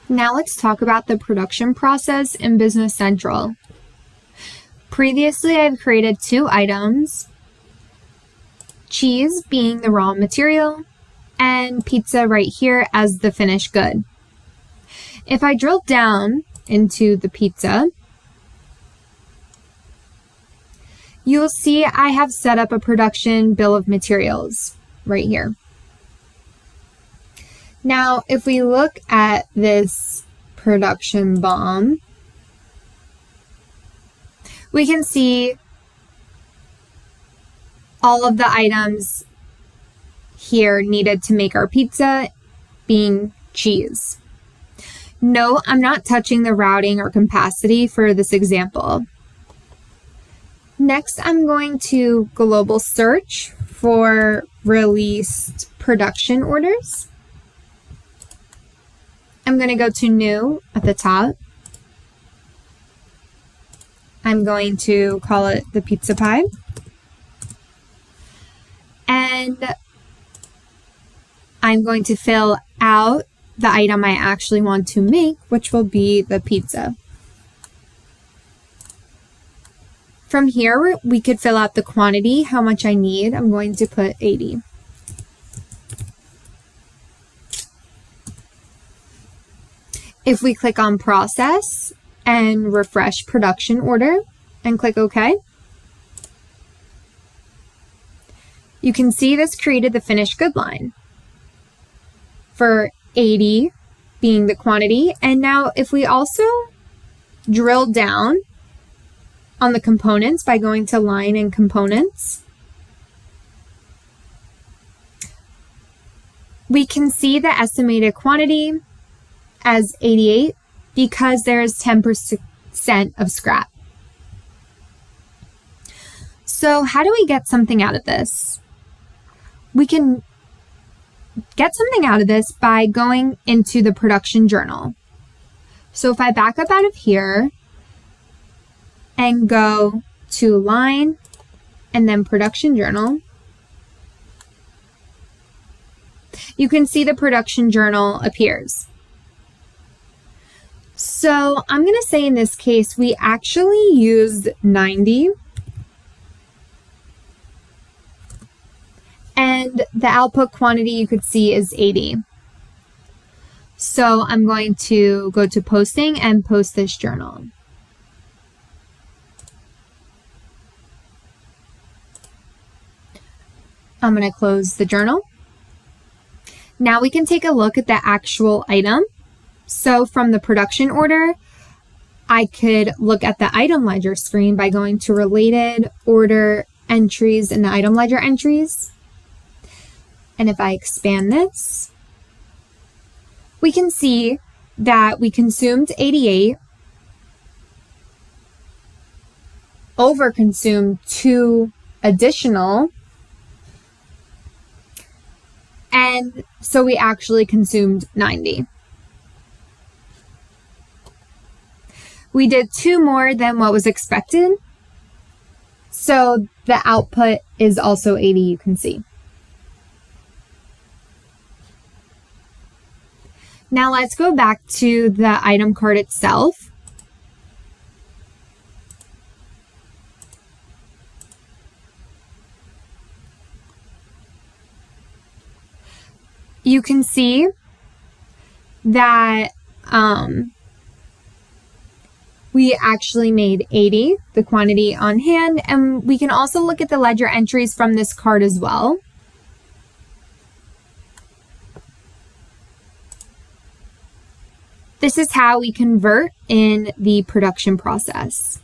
Now let's talk about the production process in Business Central. Previously, I've created 2 items, cheese being the raw material and pizza right here as the finished good. If I drill down into the pizza, you will see I have set up a production bill of materials right here. Now, if we look at this production BOM, we can see all of the items here needed to make our pizza being cheese. No, I'm not touching the routing or capacity for this example. Next, I'm going to global search for released production orders. I'm going to go to new at the top. I'm going to call it the pizza pie. And I'm going to fill out the item I actually want to make, which will be the pizza. From here, we could fill out the quantity, how much I need. I'm going to put 80. If we click on process and refresh production order and click OK, you can see this created the finished good line for 80 being the quantity. And now if we also drill down on the components by going to line and components, we can see the estimated quantity as 88 because there's 10% of scrap. So how do we get something out of this? We can get something out of this by going into the production journal. So if I back up out of here and go to line and then production journal, you can see the production journal appears. So I'm going to say in this case, we actually used 90 and the output quantity you could see is 80. So I'm going to go to posting and post this journal. I'm going to close the journal. Now we can take a look at the actual item. So from the production order, I could look at the item ledger screen by going to related order entries in the item ledger entries. And if I expand this, we can see that we consumed 88, overconsumed 2 additional, and so we actually consumed 90. We did 2 more than what was expected, so the output is also 80, you can see. Now let's go back to the item card itself. You can see that we actually made 80, the quantity on hand, and we can also look at the ledger entries from this card as well. This is how we convert in the production process.